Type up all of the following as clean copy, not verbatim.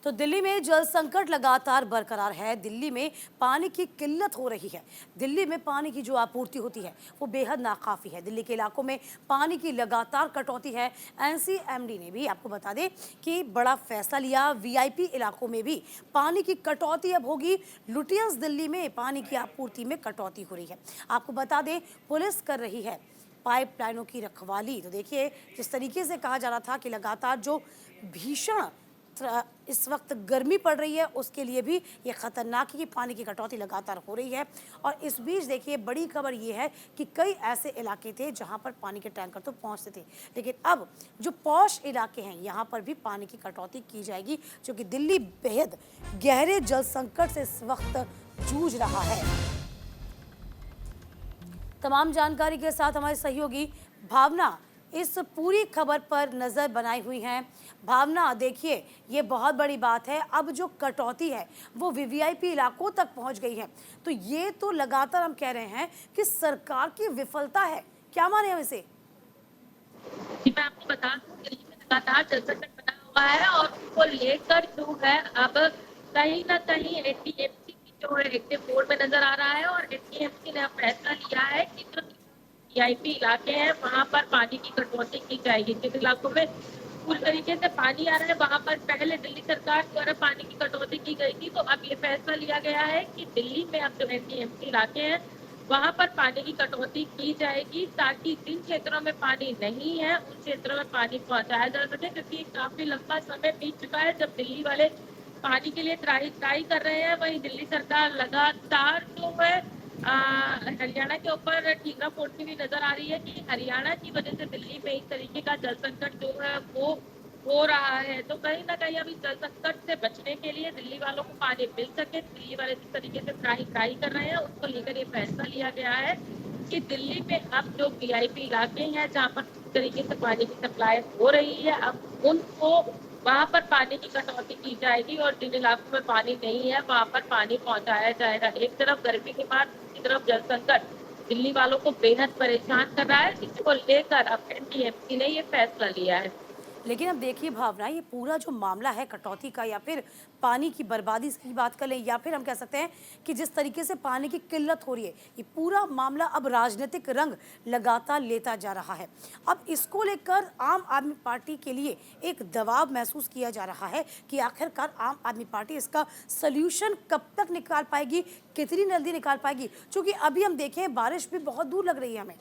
तो दिल्ली में जल संकट लगातार बरकरार है। दिल्ली में पानी की किल्लत हो रही है। दिल्ली में पानी की जो आपूर्ति होती है वो बेहद नाकाफी है। दिल्ली के इलाकों में पानी की लगातार कटौती है। एनसीएमडी ने भी आपको बता दें कि बड़ा फैसला लिया। वीआईपी इलाकों में भी पानी की कटौती अब होगी। लुटियंस दिल्ली में पानी की आपूर्ति में कटौती हो रही है। आपको बता दें पुलिस कर रही है पाइपलाइनों की रखवाली। तो देखिए जिस तरीके से कहा जा रहा था कि लगातार जो भीषण इस वक्त गर्मी पड़ रही है उसके लिए भी ये खतरनाक है कि पानी की कटौती लगातार हो रही है। और इस बीच देखिए बड़ी खबर ये है कि कई ऐसे इलाके थे जहां पर पानी के टैंकर तो पहुंचते थे, लेकिन अब जो पॉश इलाके हैं यहां पर भी पानी की कटौती की जाएगी, क्योंकि दिल्ली बेहद गहरे जल संकट से इस वक्त जूझ रहा है। तमाम जानकारी के साथ हमारे सहयोगी भावना इस पूरी खबर पर नज़र बनाई हुई हैं। भावना देखिए ये बहुत बड़ी बात है, अब जो कटौती है वो वीवीआईपी इलाकों तक पहुंच गई है। तो ये तो लगातार हम कह रहे हैं कि सरकार की विफलता है, क्या माने हम इसे? जी, मैं आपको बता दूं दिल्ली में लगातार जल संकट बना हुआ है और उसको लेकर जो है अब कहीं न कहीं एनडीएमसी की जो है एक्टिव मोड में नज़र आ रहा है और एनडीएमसी ने अब फैसला लिया है कि जो वीआईपी इलाके हैं वहाँ पर पानी की कटौती की जाएगी। जिन इलाकों में पूरी तरीके से पानी आ रहा है वहाँ पर पहले दिल्ली सरकार द्वारा पानी की कटौती की गई थी, तो अब ये फैसला लिया गया है कि दिल्ली में अब जो एनडीएमसी इलाके हैं वहाँ पर पानी की कटौती की जाएगी ताकि जिन क्षेत्रों में पानी नहीं है उन क्षेत्रों में पानी पहुँचाया जा सके, क्योंकि काफ़ी लंबा समय बीत चुका है जब दिल्ली वाले पानी के लिए त्राही कर रहे हैं। वहीं दिल्ली सरकार लगातार जो है हरियाणा के ऊपर ठीकरा फोड़ती हुई नज़र आ रही है कि हरियाणा की वजह से दिल्ली में इस तरीके का जल संकट जो है वो हो रहा है। तो कहीं न कहीं अभी जल संकट से बचने के लिए दिल्ली वालों को पानी मिल सके, दिल्ली वाले जिस तरीके से त्राही कर रहे हैं उसको लेकर ये फैसला लिया गया है कि दिल्ली में अब जो वीआईपी इलाके हैं जहाँ पर जिस तरीके से पानी की सप्लाई हो रही है अब उनको वहाँ पर पानी की कटौती की जाएगी और जिन इलाकों में पानी नहीं है वहाँ पर पानी पहुँचाया जाएगा। एक तरफ गर्मी के बाद दूसरी तरफ जल संकट दिल्ली वालों को बेहद परेशान कर रहा है, जिसको लेकर अब एनडीएमसी ने ये फैसला लिया है। लेकिन अब देखिए भावना, ये पूरा जो मामला है कटौती का या फिर पानी की बर्बादी की बात कर लें, या फिर हम कह सकते हैं कि जिस तरीके से पानी की किल्लत हो रही है, ये पूरा मामला अब राजनीतिक रंग लगातार लेता जा रहा है। अब इसको लेकर आम आदमी पार्टी के लिए एक दबाव महसूस किया जा रहा है कि आखिरकार आम आदमी पार्टी इसका सल्यूशन कब तक निकाल पाएगी, कितनी जल्दी निकाल पाएगी, क्योंकि अभी हम देखें बारिश भी बहुत दूर लग रही है हमें।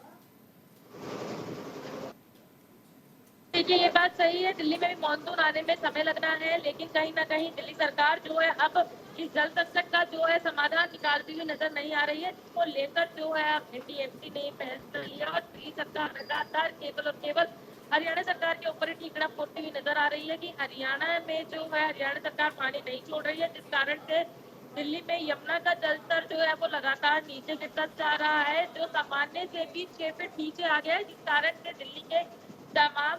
देखिए, ये बात सही है, दिल्ली में भी मानसून आने में समय लगना है, लेकिन कहीं न कहीं दिल्ली सरकार जो है अब इस जल संकट का जो है समाधान निकालती हुई नज़र नहीं आ रही है, जिसको लेकर जो है अब एनडीएमसी ने फैसला लिया और दिल्ली सरकार लगातार केवल और केवल हरियाणा सरकार के ऊपर ही ठीकरा फोड़ती हुई नज़र आ रही है कि हरियाणा में जो है हरियाणा सरकार पानी नहीं छोड़ रही है, जिस कारण से दिल्ली में यमुना का जलस्तर जो है वो लगातार नीचे गिरता जा रहा है, जो सामान्य से भी 6 फीट नीचे आ गया है, जिस कारण से दिल्ली के तमाम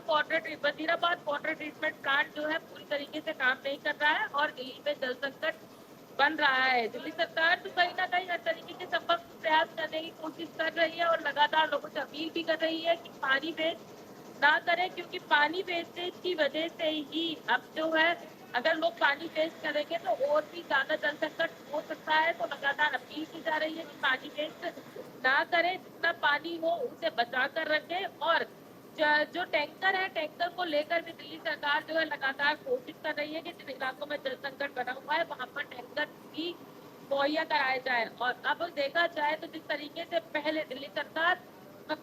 वजीराबाद वाटर ट्रीटमेंट प्लांट जो है पूरी तरीके से काम नहीं कर रहा है और दिल्ली में जल संकट बन रहा है। दिल्ली सरकार तो कहीं न कहीं हर तरीके के संभव प्रयास करने की कोशिश कर रही है और लगातार लोगों से अपील भी कर रही है कि पानी वेस्ट ना करें, क्योंकि पानी वेस्टेज की वजह से ही अब जो है अगर लोग पानी वेस्ट करेंगे तो और भी ज़्यादा जल संकट हो सकता है। तो लगातार अपील की जा रही है कि पानी वेस्ट ना करें, जितना पानी हो उसे बचा कर रखें और जो टैंकर है, टैंकर को लेकर भी दिल्ली सरकार जो है लगातार कोशिश कर रही है कि जिन इलाकों में जल संकट बना हुआ है वहाँ पर टैंकर भी मुहैया कराए जाए। और अब देखा जाए तो जिस तरीके से पहले दिल्ली सरकार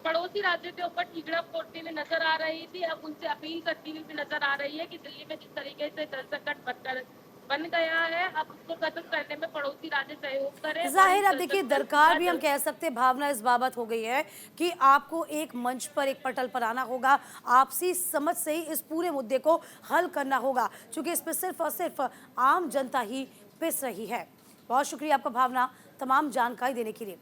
पड़ोसी राज्यों के ऊपर ठीकरा फोड़ती हुई नजर आ रही थी, अब उनसे अपील करती हुई भी नजर आ रही है कि दिल्ली में जिस तरीके से जल संकट बन गया है अब उसको खत्म करने में पड़ोसी राज्य सहयोग करें और इस जाहिर अब जल देखिए संकट दरकार का भी हम जल्द कह सकते हैं भावना इस बाबत हो गई है कि आपको एक मंच पर एक पटल पर आना होगा, आपसी समझ से ही इस पूरे मुद्दे को हल करना होगा, क्योंकि इस पर सिर्फ और सिर्फ आम जनता ही पिस रही है। बहुत शुक्रिया आपका भावना तमाम जानकारी देने के लिए।